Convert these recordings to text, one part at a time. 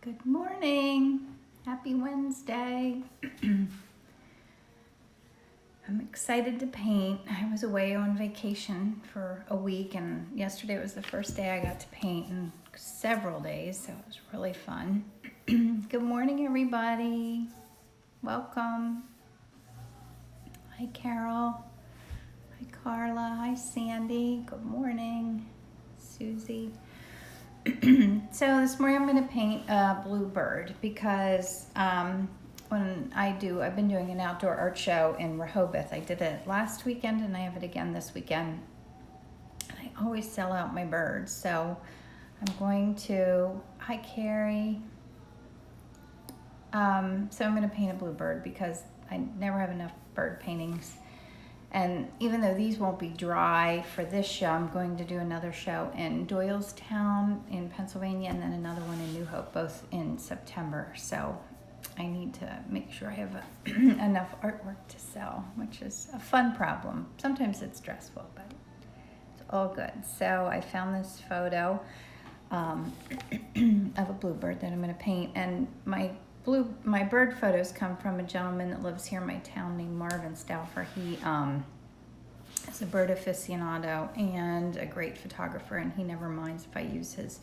Good morning. Happy Wednesday. I'm excited to paint. I was away on vacation for a week, and yesterday was the first day I got to paint in several days, so it was really fun. Good morning, everybody. Welcome. Hi, Carol. Hi, Carla. Hi, Sandy. Good morning. Susie. So this morning I'm going to paint a Bluebird because I've been doing an outdoor art show in Rehoboth. I did it last weekend and I have it again this weekend. And I always sell out my birds. So I'm going to, hi Carrie. So I'm going to paint a Bluebird because I never have enough bird paintings. And even though these won't be dry for this show, I'm going to do another show in Doylestown in Pennsylvania and then another one in New Hope, both in September. So I need to make sure I have enough artwork to sell, which is a fun problem. Sometimes it's stressful, but it's all good. So I found this photo of a bluebird that I'm going to paint, and my bird photos come from a gentleman that lives here in my town named Marvin Stauffer. He is a bird aficionado and a great photographer, and he never minds if I use his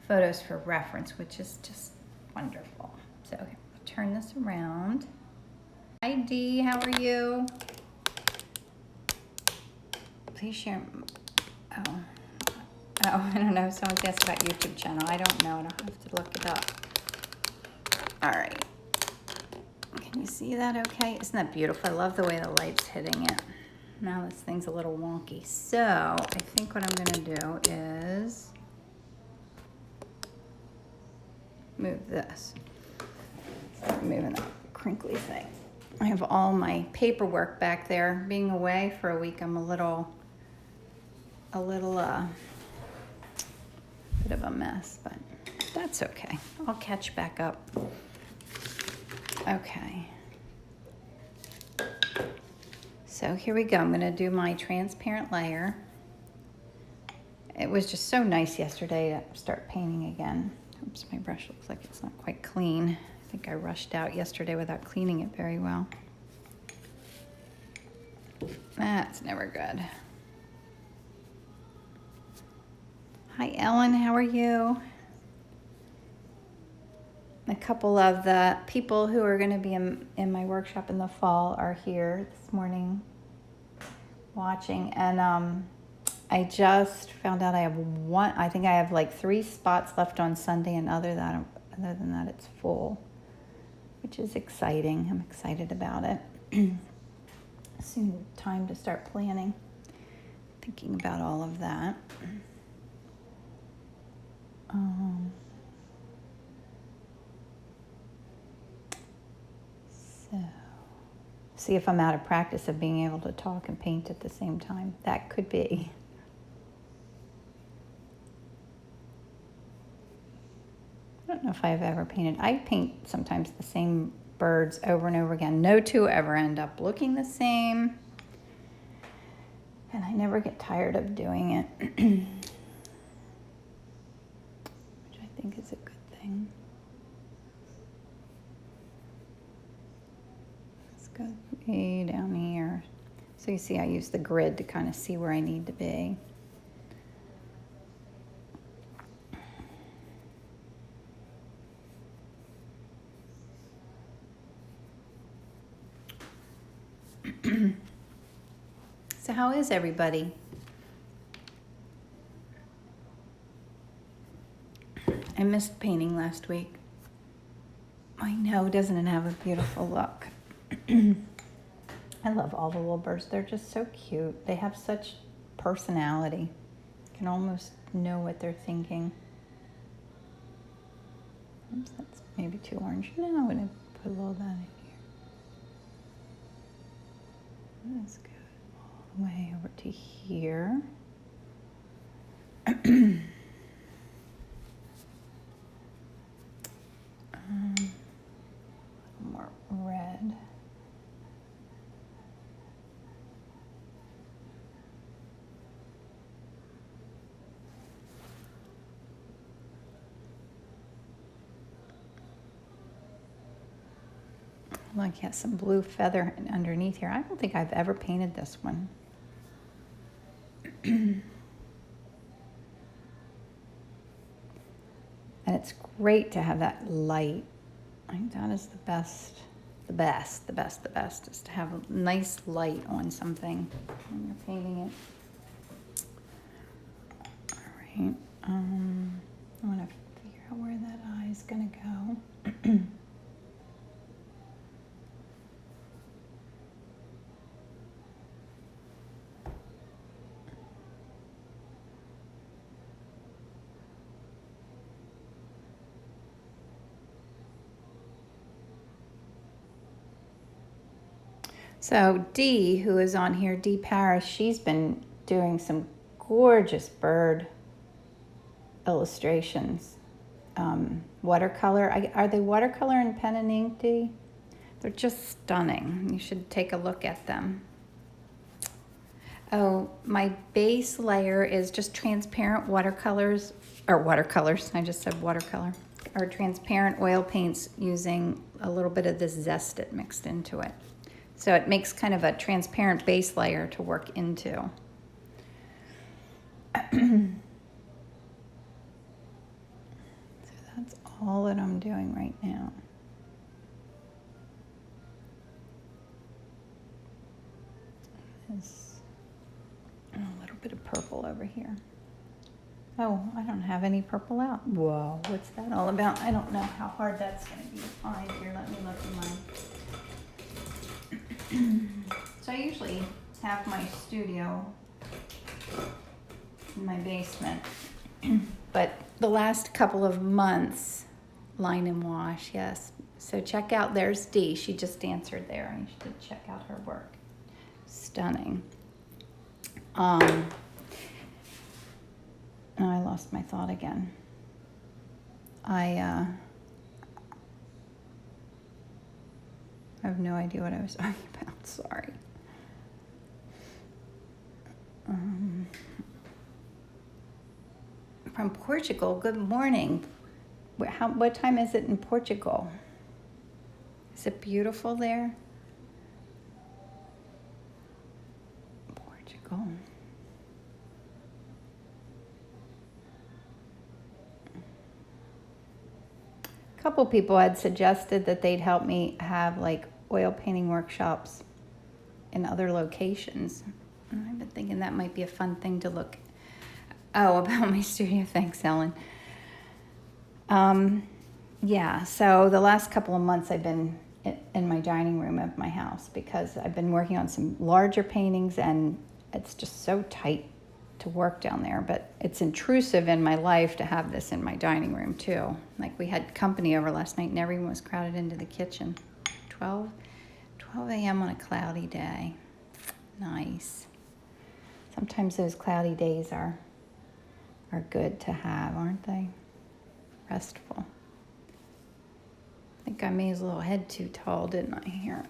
photos for reference, which is just wonderful. So okay, I'll turn this around. Hi Dee, how are you? Please share. Oh, I don't know. Someone's asked about YouTube channel. I don't know. I don't have to look it up. All right. Can you see that okay? Isn't that beautiful? I love the way the light's hitting it. Now this thing's a little wonky. So I think what I'm going to do is move this. Start moving that crinkly thing. I have all my paperwork back there. Being away for a week, I'm a little bit of a mess, but that's okay. I'll catch back up. Okay. So here we go. I'm going to do my transparent layer. It was just so nice yesterday to start painting again. Oops, my brush looks like it's not quite clean. I think I rushed out yesterday without cleaning it very well. That's never good. Hi, Ellen. How are you? A couple of the people who are going to be in my workshop in the fall are here this morning watching, and I just found out I think I have like 3 spots left on Sunday, and other than that it's full, which is exciting. I'm excited about it. Soon time to start planning, thinking about all of that. So, see if I'm out of practice of being able to talk and paint at the same time. That could be. I don't know if I've ever painted. I paint sometimes the same birds over and over again. No two ever end up looking the same. And I never get tired of doing it. Which I think is a good thing. Let's go way down here. So you see I use the grid to kind of see where I need to be. So how is everybody? I missed painting last week. I know, doesn't it have a beautiful look? I love all the little birds. They're just so cute. They have such personality. You can almost know what they're thinking. Oops, that's maybe too orange. No, I'm going to put a little of that in here. That's good. All the way over to here. More red. Look, he has some blue feather underneath here. I don't think I've ever painted this one. And it's great to have that light. I think that is the best is to have a nice light on something when you're painting it. All right, I want to figure out where that eye is gonna go. So Dee, who is on here, Dee Paris, she's been doing some gorgeous bird illustrations. Watercolor. Are they watercolor and pen and ink, Dee? They're just stunning. You should take a look at them. Oh, my base layer is just transparent watercolors, I just said watercolor, or transparent oil paints using a little bit of this Zest-It mixed into it. So it makes kind of a transparent base layer to work into. So that's all that I'm doing right now. There's a little bit of purple over here. Oh, I don't have any purple out. Whoa, what's that all about? I don't know how hard that's going to be to find. Here, let me look in mine. So I usually have my studio in my basement, but the last couple of months, line and wash, yes. So check out, there's Dee, she just answered there, and you should check out her work. Stunning. Oh, I lost my thought again. I have no idea what I was talking about. Sorry. From Portugal. Good morning. What time is it in Portugal? Is it beautiful there? Portugal. A couple people had suggested that they'd help me have like oil painting workshops in other locations. And I've been thinking that might be a fun thing to look. Oh, about my studio. Thanks, Ellen. Yeah, so the last couple of months I've been in my dining room of my house because I've been working on some larger paintings and it's just so tight to work down there, but it's intrusive in my life to have this in my dining room too. Like we had company over last night and everyone was crowded into the kitchen. 12 a.m. on a cloudy day. Nice. Sometimes those cloudy days are good to have, aren't they? Restful. I think I made his little head too tall, didn't I? Here.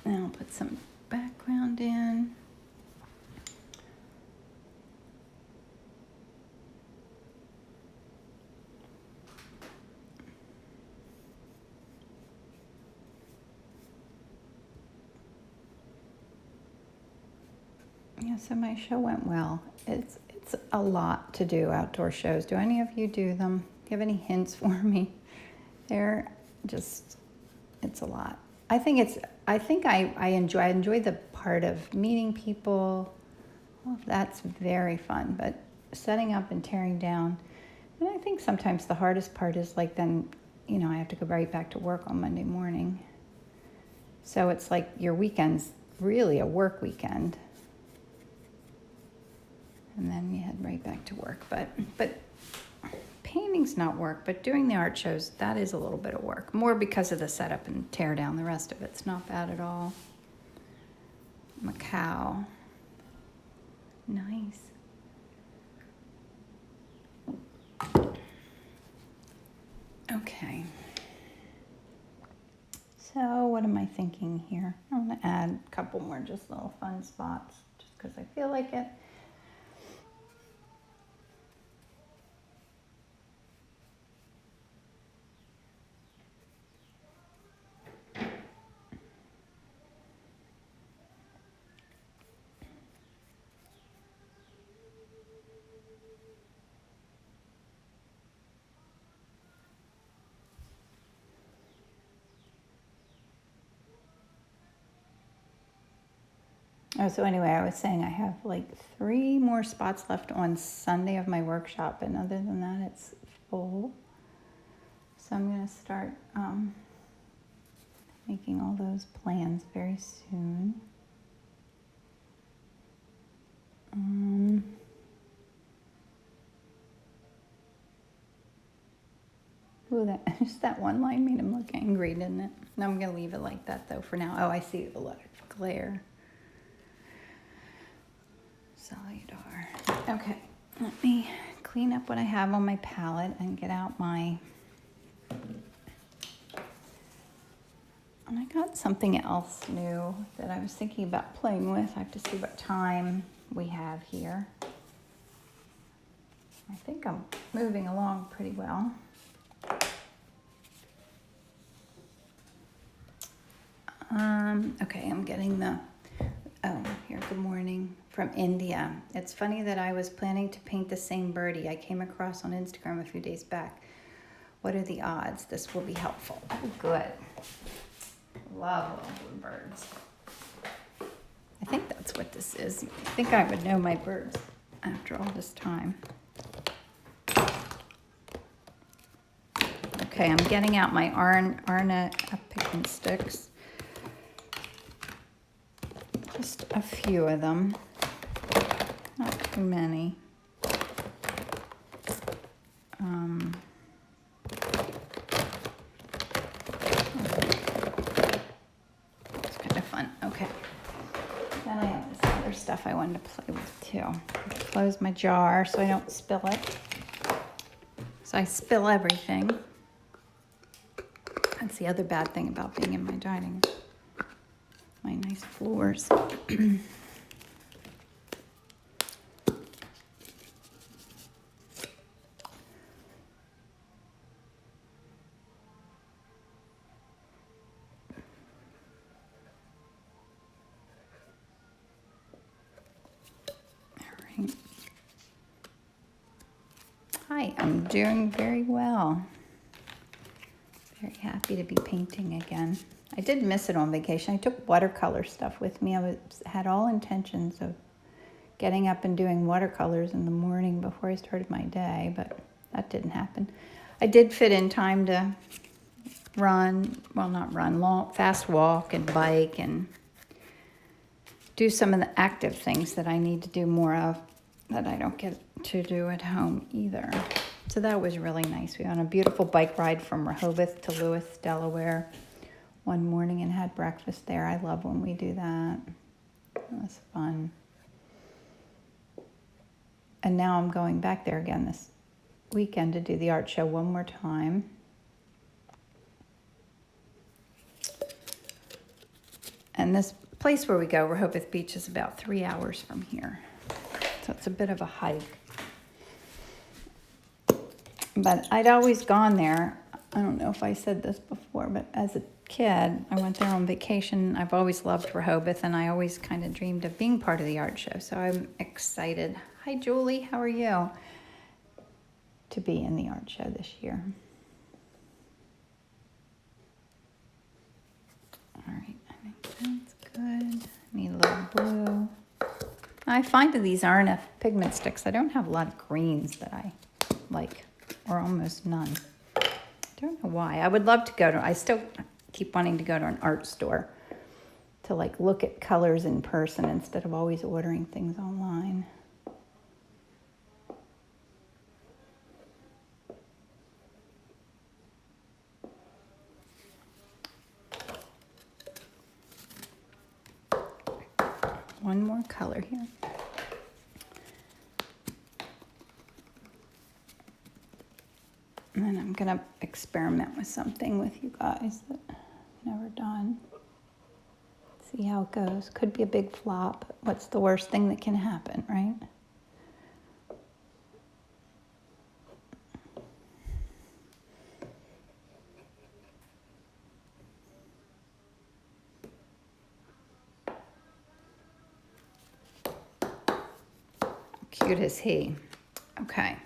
Now I'll put some background in. Yeah, so my show went well. It's a lot to do, outdoor shows. Do any of you do them? Do you have any hints for me? They're just, it's a lot. I enjoy the part of meeting people. Well, that's very fun, but setting up and tearing down. And I think sometimes the hardest part is like then, I have to go right back to work on Monday morning. So it's like your weekend's really a work weekend. And then you head right back to work. But painting's not work, but doing the art shows, that is a little bit of work. More because of the setup and tear down. The rest of it's not bad at all. Macau. Nice. Okay. So what am I thinking here? I'm going to add a couple more just little fun spots just because I feel like it. Oh, so anyway, I was saying I have like 3 more spots left on Sunday of my workshop, and other than that, it's full. So I'm going to start making all those plans very soon. Ooh, just that one line made him look angry, didn't it? No, I'm going to leave it like that, though, for now. Oh, I see the letter glare. Cellular. Okay, let me clean up what I have on my palette and get out my... And I got something else new that I was thinking about playing with. I have to see what time we have here. I think I'm moving along pretty well. Okay, I'm getting the, oh, here, good morning, from India. It's funny that I was planning to paint the same birdie I came across on Instagram a few days back. What are the odds? This will be helpful. Oh, good. Love little bluebirds. I think that's what this is. I think I would know my birds after all this time. Okay, I'm getting out my Arna pigment sticks. Just a few of them, not too many. It's kind of fun. Okay. Then I have this other stuff I wanted to play with too. Close my jar so I don't spill it. So I spill everything. That's the other bad thing about being in my dining room. My nice floors. Hi, I'm doing very well. Very happy to be painting again. I did miss it on vacation. I took watercolor stuff with me. Had all intentions of getting up and doing watercolors in the morning before I started my day, but that didn't happen. I did fit in time to run, well, not run, fast walk and bike and do some of the active things that I need to do more of that I don't get to do at home either. So that was really nice. We went on a beautiful bike ride from Rehoboth to Lewis, Delaware one morning and had breakfast there. I love when we do that. It was fun. And now I'm going back there again this weekend to do the art show one more time. And this place where we go, Rehoboth Beach, is about 3 hours from here. So it's a bit of a hike. But I'd always gone there. I don't know if I said this before, but as a kid, I went there on vacation. I've always loved Rehoboth, and I always kind of dreamed of being part of the art show. So I'm excited. Hi, Julie. How are you? To be in the art show this year. All right. I think that's good. Need a little blue. I find that these aren't enough pigment sticks. I don't have a lot of greens that I like, or almost none. I don't know why. I would love to go to, I still keep wanting to go to an art store to like look at colors in person instead of always ordering things online. One more color here. And then I'm gonna experiment with something with you guys that I've never done. See how it goes. Could be a big flop. What's the worst thing that can happen, right? How cute is he? Okay.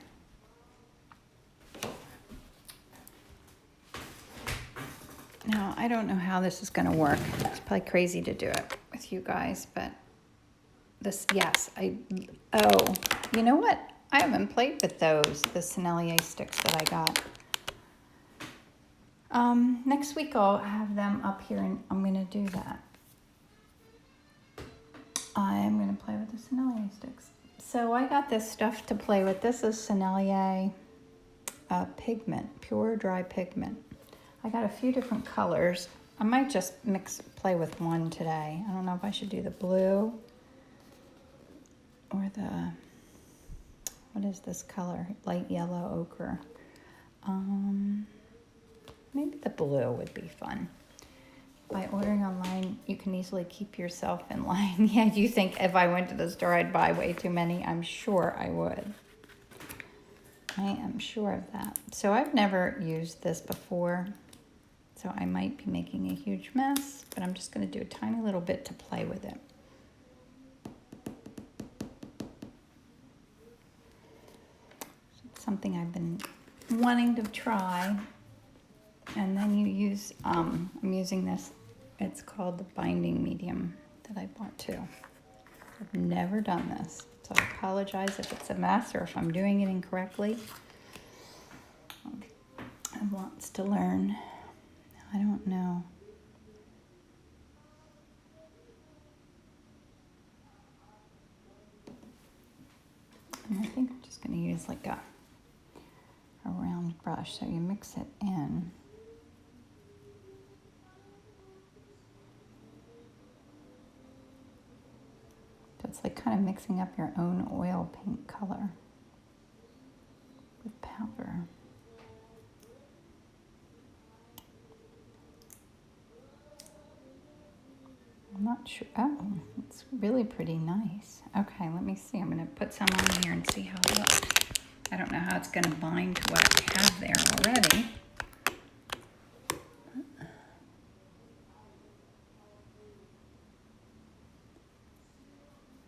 Now, I don't know how this is going to work. It's probably crazy to do it with you guys, but this, yes, oh, you know what? I haven't played with those, the Sennelier sticks that I got. Next week I'll have them up here and I'm gonna do that. I'm gonna play with the Sennelier sticks. So I got this stuff to play with. This is Sennelier pigment, pure dry pigment. I got a few different colors. I might just play with one today. I don't know if I should do the blue or the, what is this color? Light yellow ochre. Maybe the blue would be fun. By ordering online, you can easily keep yourself in line. Yeah, you think if I went to the store, I'd buy way too many? I'm sure I would. I am sure of that. So I've never used this before, so I might be making a huge mess, but I'm just going to do a tiny little bit to play with it. It's something I've been wanting to try. And then you use, I'm using this, it's called the binding medium that I bought too. I've never done this, so I apologize if it's a mess or if I'm doing it incorrectly. I want to learn. I don't know. And I think I'm just going to use like a round brush, so you mix it in. So it's like kind of mixing up your own oil paint color with powder. I'm not sure. Oh, it's really pretty nice. Okay, let me see. I'm going to put some on here and see how it looks. I don't know how it's going to bind to what I have there already.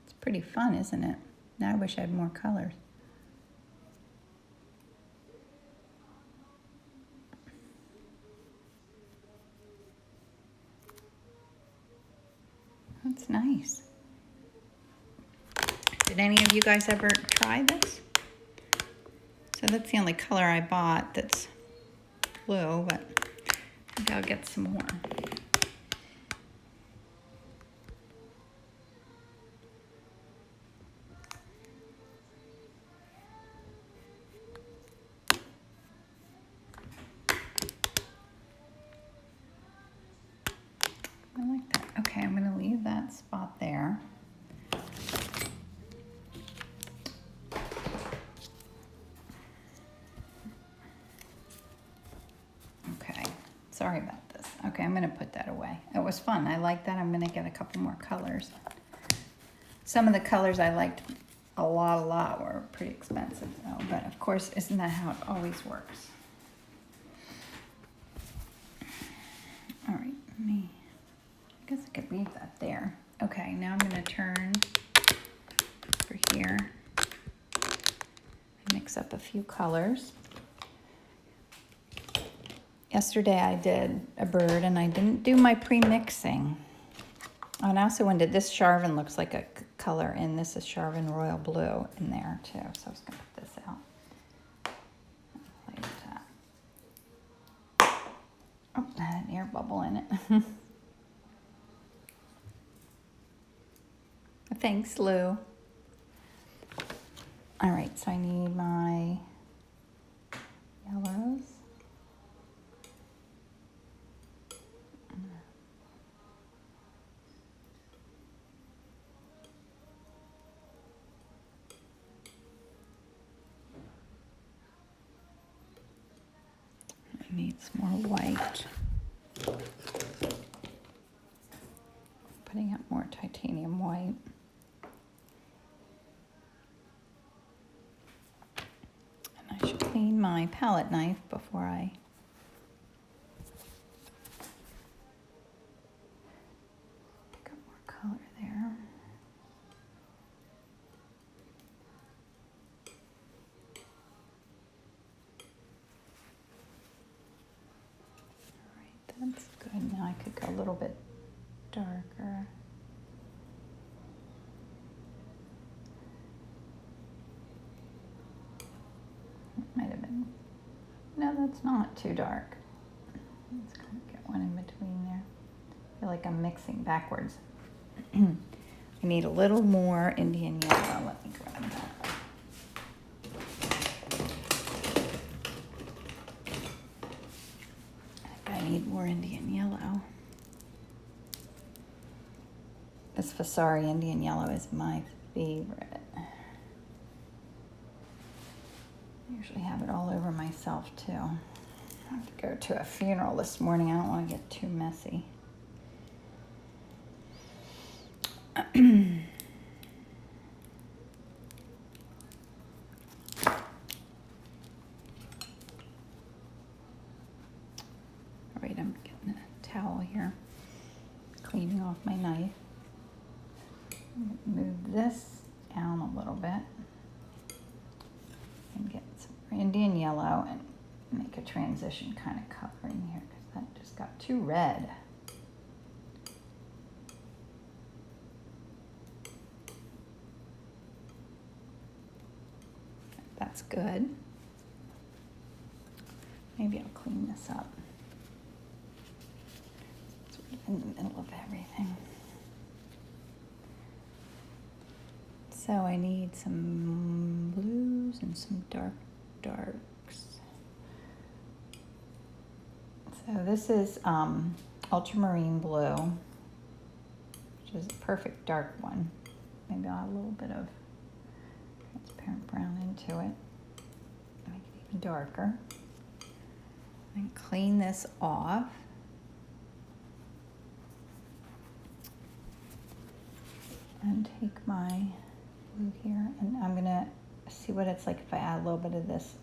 It's pretty fun, isn't it? Now I wish I had more colors. That's nice. Did any of you guys ever try this? So that's the only color I bought that's blue, but maybe I'll get some more. I like that. Okay, I'm going to leave that spot there. Okay, sorry about this. Okay, I'm going to put that away. It was fun. I like that. I'm going to get a couple more colors. Some of the colors I liked a lot were pretty expensive though, but of course, isn't that how it always works? All right, I guess I could leave that there. Okay, now I'm going to turn over here and mix up a few colors. Yesterday I did a bird and I didn't do my pre-mixing. Oh, and I also wanted, this Charvin looks like a color, and this is Charvin Royal Blue in there too. So I was going to put this out. Play with that. Oh, that had an air bubble in it. Thanks, Lou. All right, so I need my yellows. I need some more white. Putting out more titanium white. And I should clean my palette knife before I pick up more color there. All right, that's good. Now I could go a little bit darker. Might have been, no, that's not too dark. Let's kind of get one in between there. I feel like I'm mixing backwards. I need a little more Indian yellow. Let me grab that. I need more Indian yellow. This Vasari Indian yellow is my favorite. I usually have it all over myself too. I have to go to a funeral this morning. I don't want to get too messy. Alright, I'm getting a towel here, cleaning off my knife. Move this down a little bit and get some Indian yellow and make a transition kind of color in here because that just got too red. That's good. Maybe I'll clean this up. Sort of in the middle of everything. So I need some blues and some darks. So this is ultramarine blue, which is a perfect dark one. Maybe I'll add a little bit of transparent brown into it, make it even darker. And clean this off. And take my blue here, and I'm gonna see what it's like if I add a little bit of this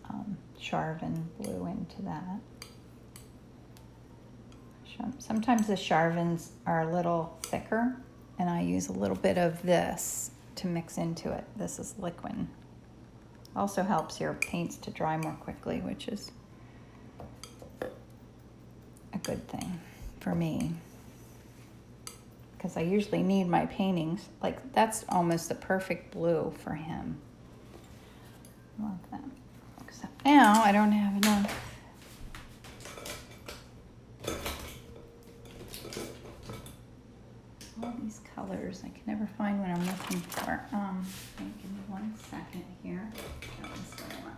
Charvin blue into that. Sometimes the Charvins are a little thicker, and I use a little bit of this to mix into it. This is liquid. Also helps your paints to dry more quickly, which is a good thing for me. Because I usually need my paintings, like that's almost the perfect blue for him. Love that. Except now I don't have enough. All these colors, I can never find what I'm looking for. Give me 1 second here. That one's still on.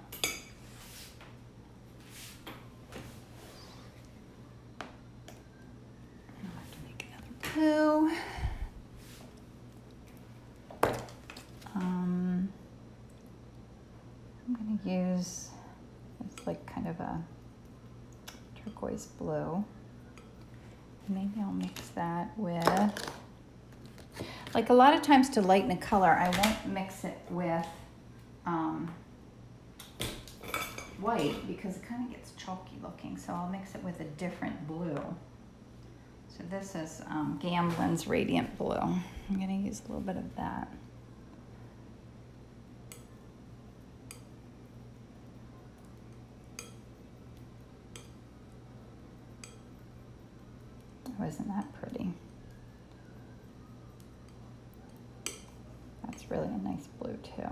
I'll have to make another blue. I'm going to use, it's like kind of a turquoise blue. Maybe I'll mix that with, like a lot of times to lighten a color, I won't mix it with white because it kind of gets chalky looking. So I'll mix it with a different blue. So this is Gamblin's Radiant Blue. I'm going to use a little bit of that. Oh, isn't that pretty? That's really a nice blue too.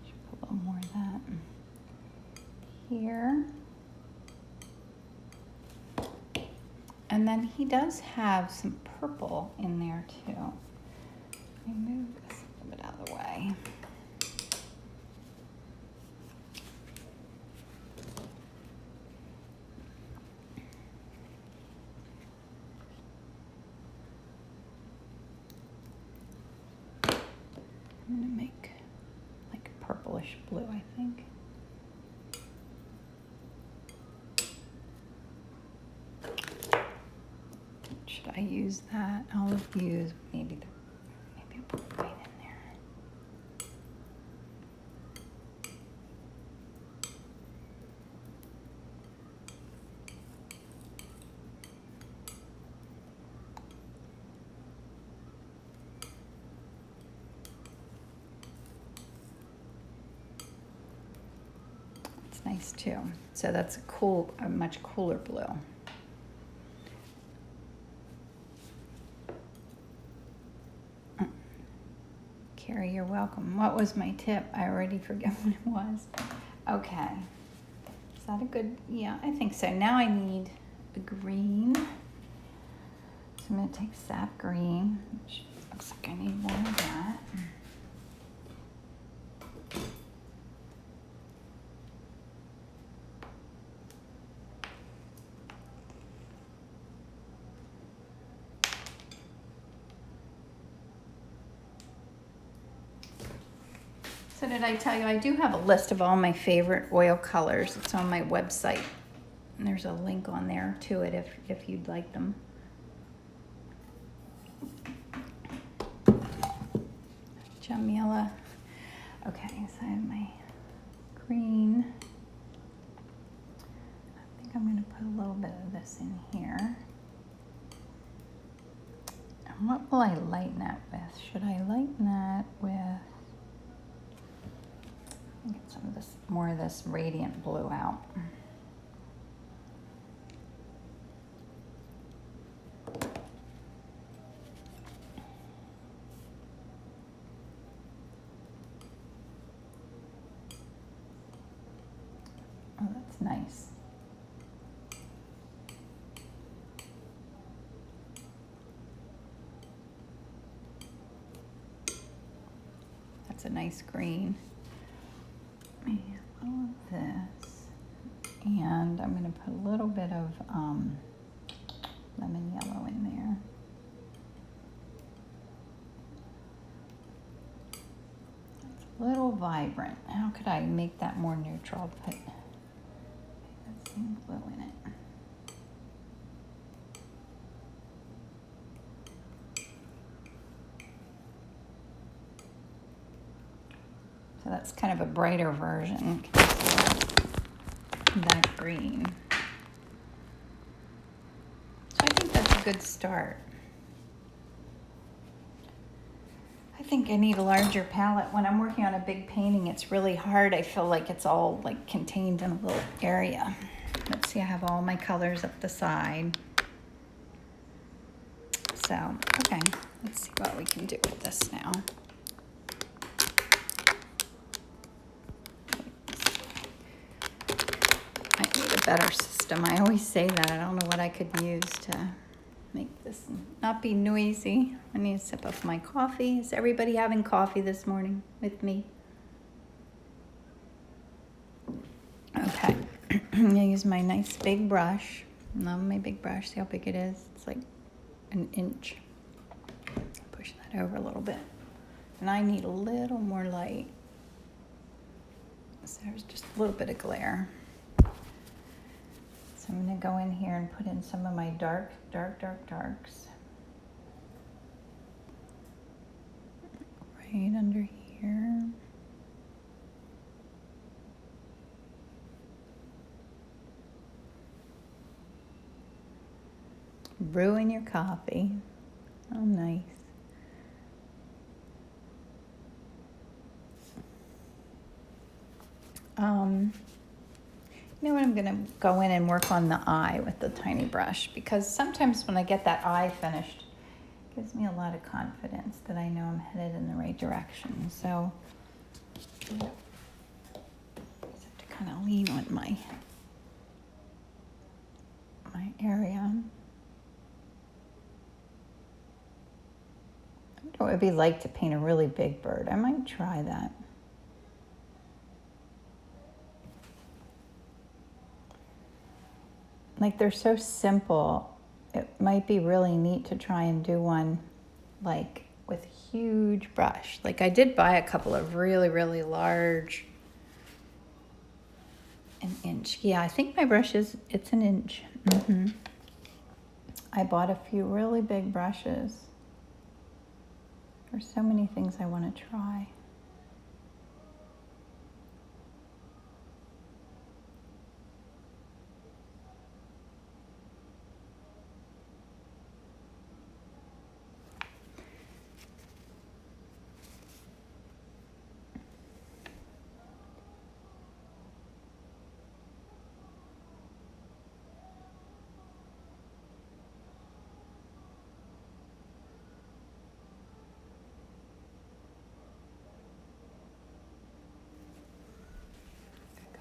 Should put a little more of that here. And then he does have some purple in there too. Let me move this a little bit out of the way. I'm gonna make like a purplish blue, I think. Should I use that? I'll use maybe I'll put white in there. It's nice too. So that's a much cooler blue. Carrie, you're welcome. What was my tip? I already forget what it was. Okay. Is that a good, yeah, I think so. Now I need a green. So I'm gonna take sap green, which looks like I need more of that. So did I tell you, I do have a list of all my favorite oil colors. It's on my website. And there's a link on there to it if you'd like them. Jamila. Okay, so I have my green. I think I'm going to put a little bit of this in here. And what will I lighten that with? Should I lighten that with, get some of this, more of this radiant blue out. Oh, that's nice. That's a nice green. And all of this. And I'm going to put a little bit of lemon yellow in there. It's a little vibrant. How could I make that more neutral? Put that same blue in it. So that's kind of a brighter version. That green. So I think that's a good start. I think I need a larger palette. When I'm working on a big painting, it's really hard. I feel like it's all like contained in a little area. Let's see, I have all my colors up the side. So, okay, let's see what we can do with this now. I need a better system. I always say that. I don't know what I could use to make this not be noisy. I need a sip of my coffee. Is everybody having coffee this morning with me? Okay. I'm gonna use my nice big brush. Love my big brush. See how big it is? It's like an inch. Push that over a little bit. And I need a little more light. So there's just a little bit of glare. So I'm going to go in here and put in some of my darks. Right under here. Brewing your coffee. Oh, nice. You know what, I'm gonna go in and work on the eye with the tiny brush, because sometimes when I get that eye finished, it gives me a lot of confidence that I know I'm headed in the right direction. So I just have to kind of lean on my area. I wonder what it would be like to paint a really big bird. I might try that. Like, they're so simple. It might be really neat to try and do one like with a huge brush. Like, I did buy a couple of really, really large, an inch. Yeah, I think my brush it's an inch. I bought a few really big brushes. There's so many things I want to try.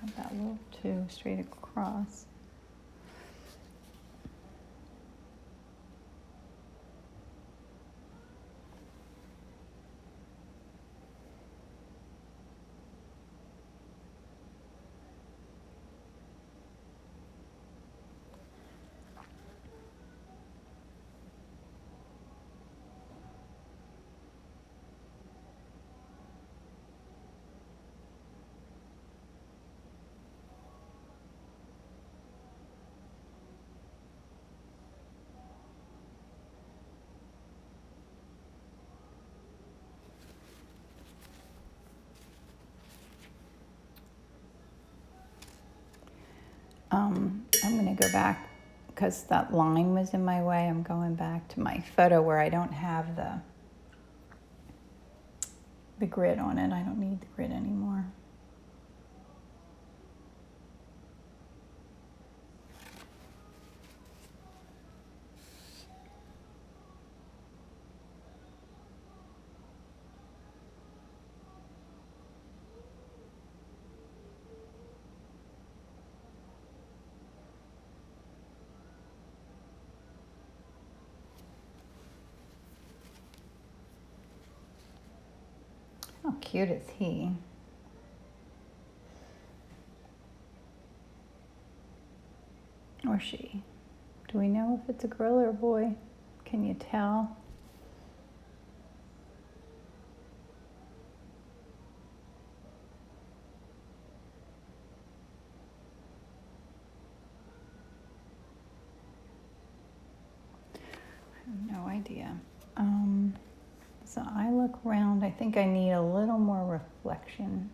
Not that little too straight across. I'm going to go back because that line was in my way. I'm going back to my photo where I don't have the grid on it. I don't need the grid anymore. How cute is he? Or she? Do we know if it's a girl or a boy? Can you tell? I have no idea. So I look around. I think I need a little more reflection.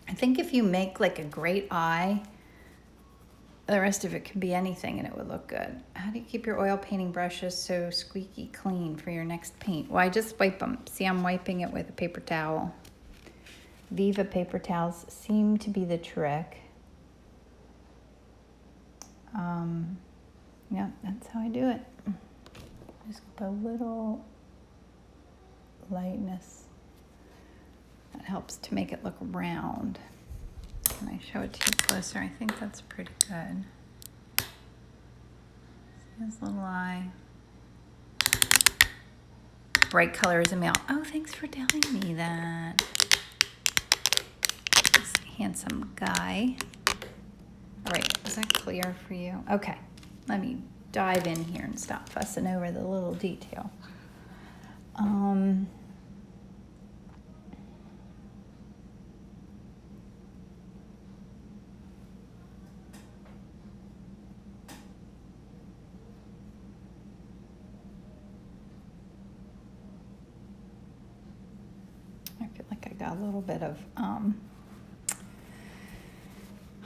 I think if you make like a great eye, the rest of it can be anything and it would look good. How do you keep your oil painting brushes so squeaky clean for your next paint? Well, I just wipe them. See, I'm wiping it with a paper towel. Viva paper towels seem to be the trick. Yeah, that's how I do it. Just with a little lightness. That helps to make it look round. Can I show it to you closer? I think that's pretty good. See his little eye. Bright color is a male. Oh, thanks for telling me that. This handsome guy. All right, is that clear for you? Okay, let me dive in here and stop fussing over the little detail. I feel like I got a little bit of, I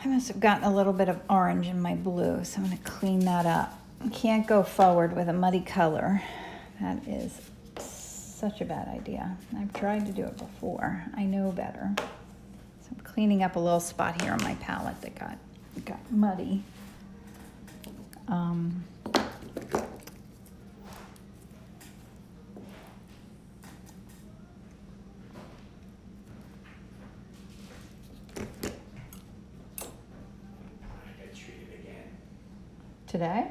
must have gotten a little bit of orange in my blue, so I'm going to clean that up. You can't go forward with a muddy color. That is such a bad idea. I've tried to do it before. I know better. So I'm cleaning up a little spot here on my palette that got muddy. Today?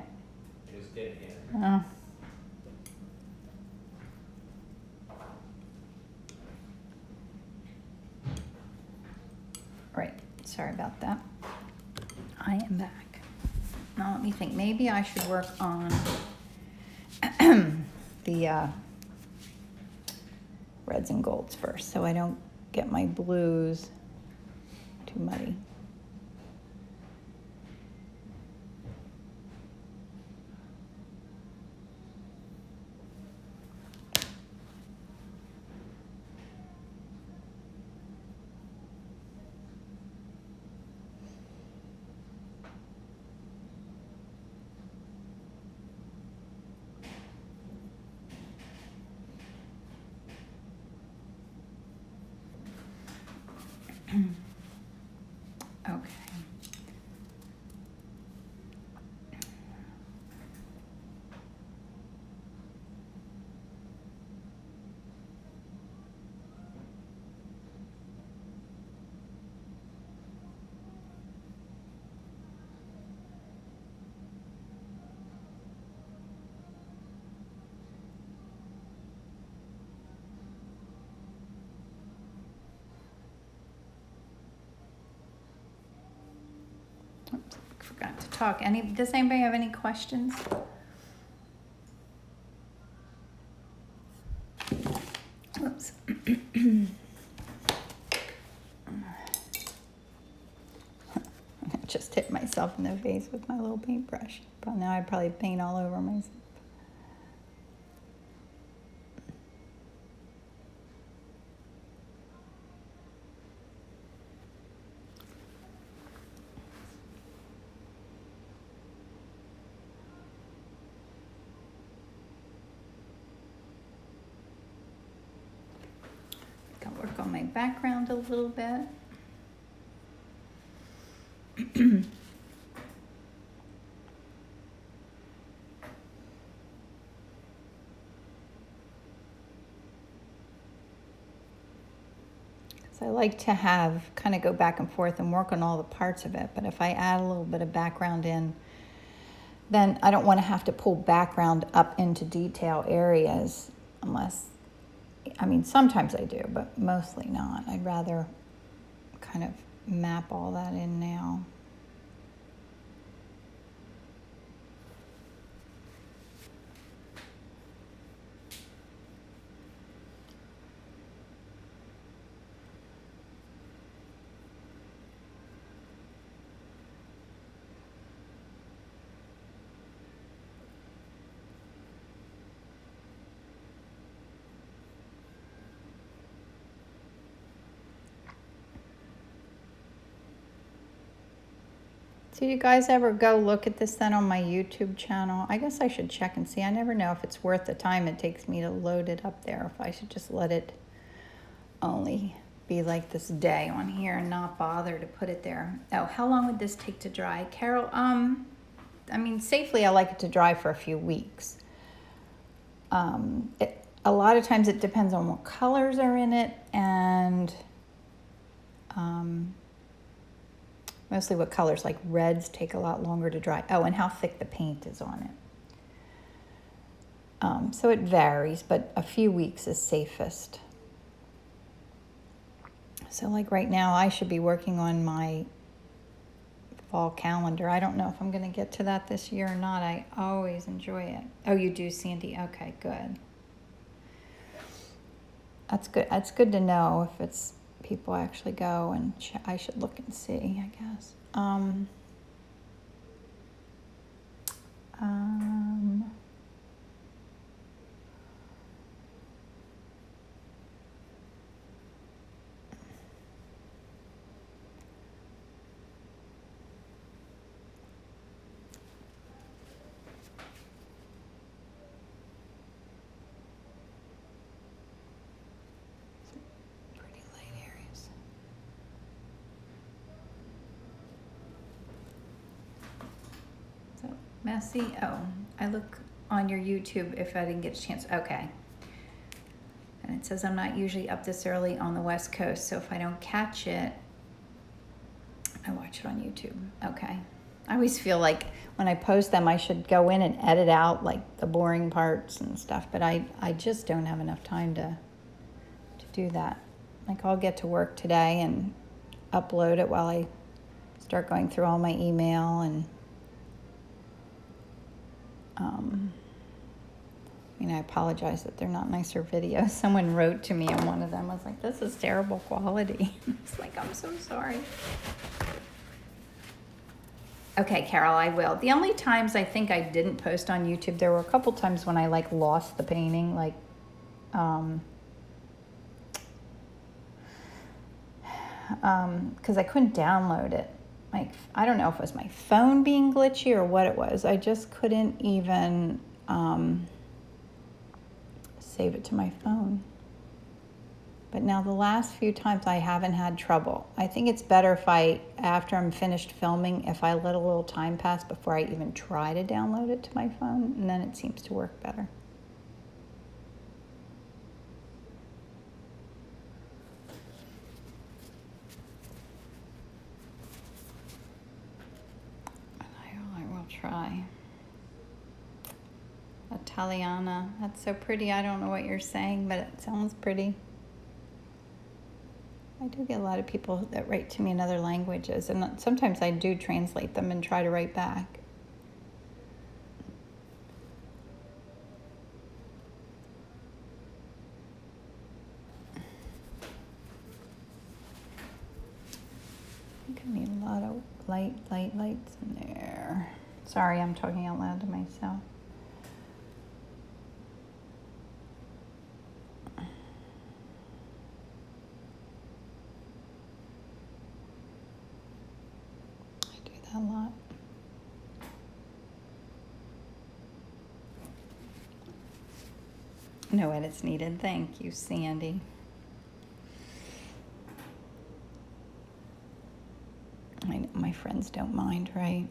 It was dead here. Oh. Right, sorry about that. I am back. Now let me think, maybe I should work on the reds and golds first so I don't get my blues too muddy. Oops, forgot to talk. Does anybody have any questions? Oops. I just hit myself in the face with my little paintbrush. But now I probably paint all over myself. I'll work on my background a little bit. So I like to kind of go back and forth and work on all the parts of it. But if I add a little bit of background in, then I don't want to have to pull background up into detail areas unless, I mean, sometimes I do, but mostly not. I'd rather kind of map all that in now. So you guys ever go look at this then on my YouTube channel? I guess I should check and see. I never know if it's worth the time it takes me to load it up there, if I should just let it only be like this day on here and not bother to put it there. Oh, how long would this take to dry? Carol, I mean, safely I like it to dry for a few weeks. A lot of times it depends on what colors are in it and mostly what colors, like reds take a lot longer to dry. Oh, and how thick the paint is on it. So it varies, but a few weeks is safest. So like right now, I should be working on my fall calendar. I don't know if I'm going to get to that this year or not. I always enjoy it. Oh, you do, Sandy? Okay, good. That's good. That's good to know if it's people actually go, and I should look and see, I guess. Pretty light areas. So messy. Oh, I look on your YouTube if I didn't get a chance. Okay. And it says I'm not usually up this early on the West Coast, so if I don't catch it, I watch it on YouTube. Okay. I always feel like when I post them, I should go in and edit out like the boring parts and stuff, but I just don't have enough time to do that. Like I'll get to work today and upload it while I start going through all my email and I apologize that they're not nicer videos. Someone wrote to me on one of them. I was like, this is terrible quality. It's like, I'm so sorry. Okay, Carol, I will. The only times I think I didn't post on YouTube, there were a couple times when I like lost the painting, like because I couldn't download it. Like, I don't know if it was my phone being glitchy or what it was. I just couldn't even save it to my phone. But now the last few times I haven't had trouble. I think it's better if after I'm finished filming, if I let a little time pass before I even try to download it to my phone, and then it seems to work better. I will try. Italiana, that's so pretty. I don't know what you're saying, but it sounds pretty. I do get a lot of people that write to me in other languages, and sometimes I do translate them and try to write back. I think I need a lot of lights in there. Sorry, I'm talking out loud to myself. I do that a lot. No edits needed. Thank you, Sandy. I know my friends don't mind, right?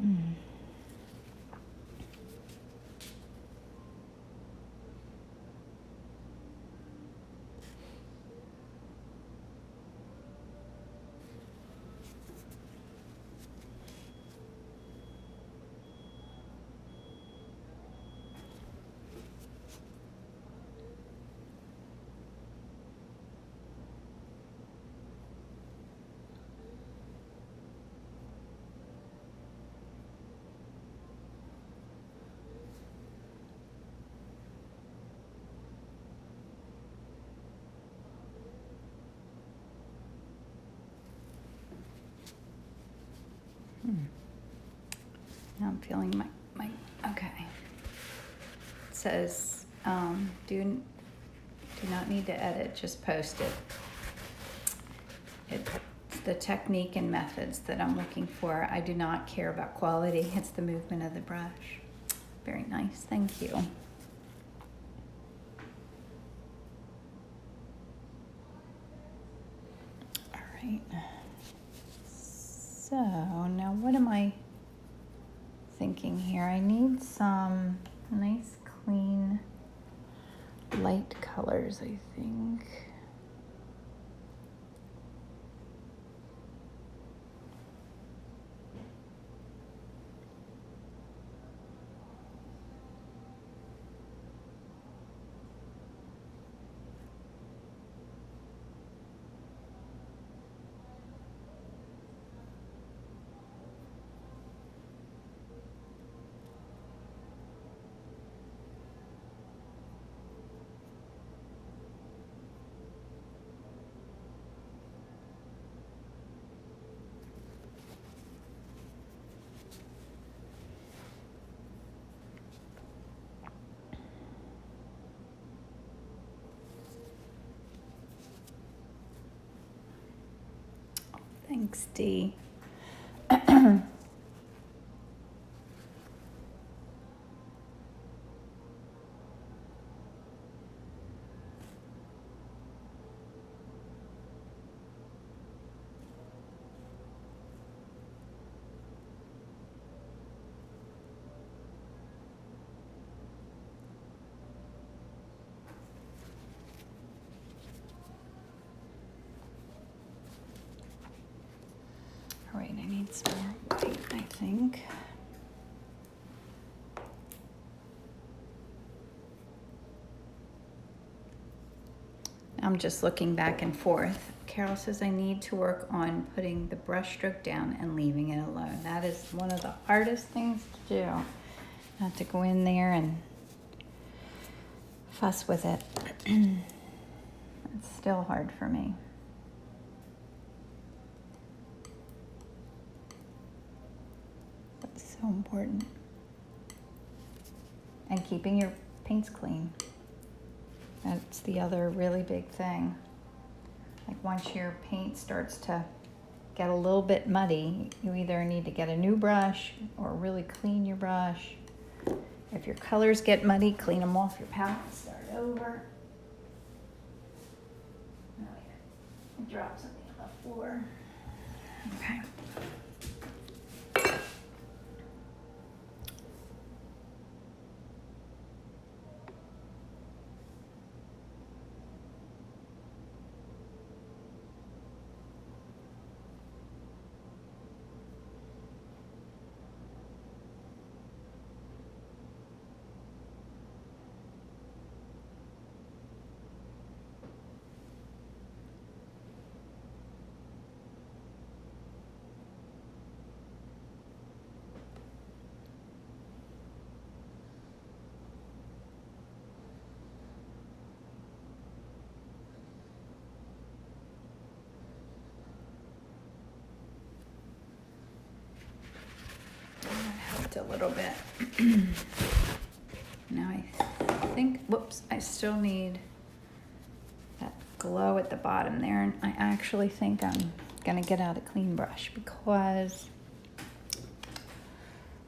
Now I'm feeling my okay. It says, do not need to edit, just post it. It's the technique and methods that I'm looking for. I do not care about quality. It's the movement of the brush. Very nice, thank you. All right. So now what am I thinking here? I need some nice clean light colors, I think. Thanks, Dee. All right, I need some more white, I think. I'm just looking back and forth. Carol says I need to work on putting the brush stroke down and leaving it alone. That is one of the hardest things to do. Not to go in there and fuss with it. It's still hard for me. That's so important. And keeping your paints clean. That's the other really big thing. Like once your paint starts to get a little bit muddy, you either need to get a new brush or really clean your brush. If your colors get muddy, clean them off your palette and start over. Oh, yeah. Drop something on the floor. Okay. a little bit. Now I think, whoops, I still need that glow at the bottom there. And I actually think I'm gonna get out a clean brush because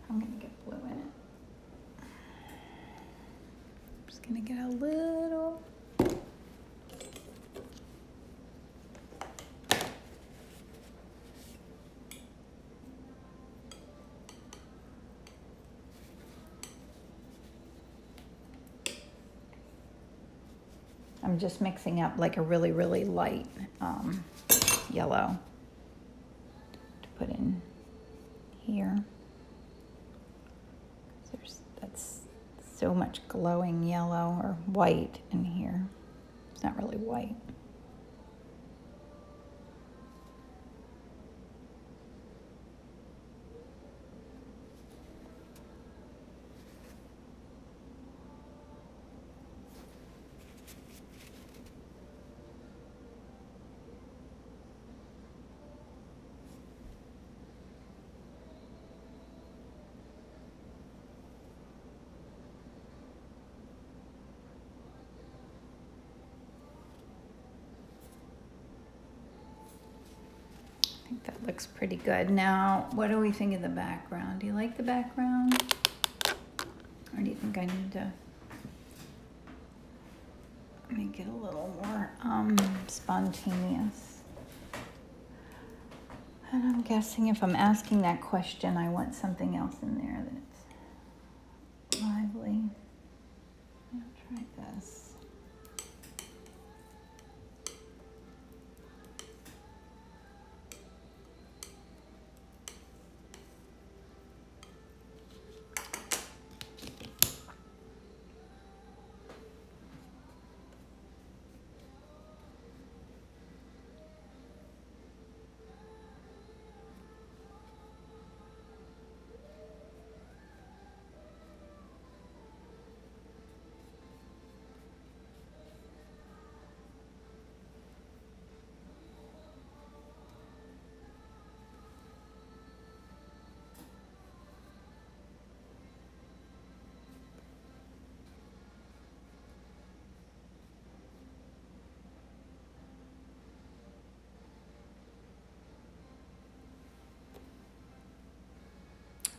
I'm gonna get blue in it. Just gonna get a little. I'm just mixing up like a really, really light yellow to put in here. That's so much glowing yellow or white in here. It's not really white. I think that looks pretty good. Now, what do we think of the background? Do you like the background? Or do you think I need to make it a little more spontaneous? And I'm guessing if I'm asking that question, I want something else in there that's lively. I'll try this.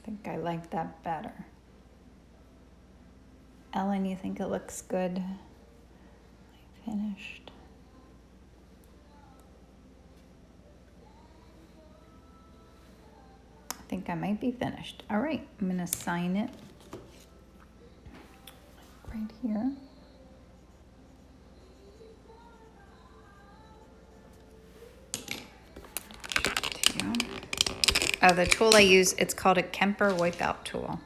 I think I like that better. Ellen, you think it looks good? I finished. I think I might be finished. All right, I'm gonna sign it right here. Oh, the tool I use, it's called a Kemper wipeout tool.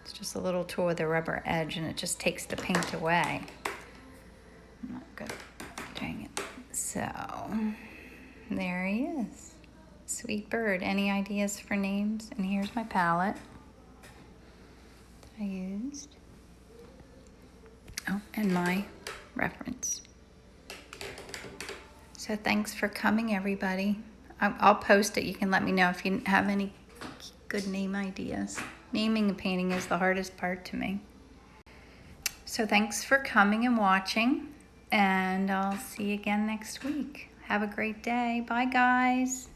It's just a little tool with a rubber edge and it just takes the paint away. I'm not good at doing it. So, there he is. Sweet bird. Any ideas for names? And here's my palette that I used. Oh, and my reference. So thanks for coming, everybody. I'll post it. You can let me know if you have any good name ideas. Naming a painting is the hardest part to me. So thanks for coming and watching, and I'll see you again next week. Have a great day. Bye, guys.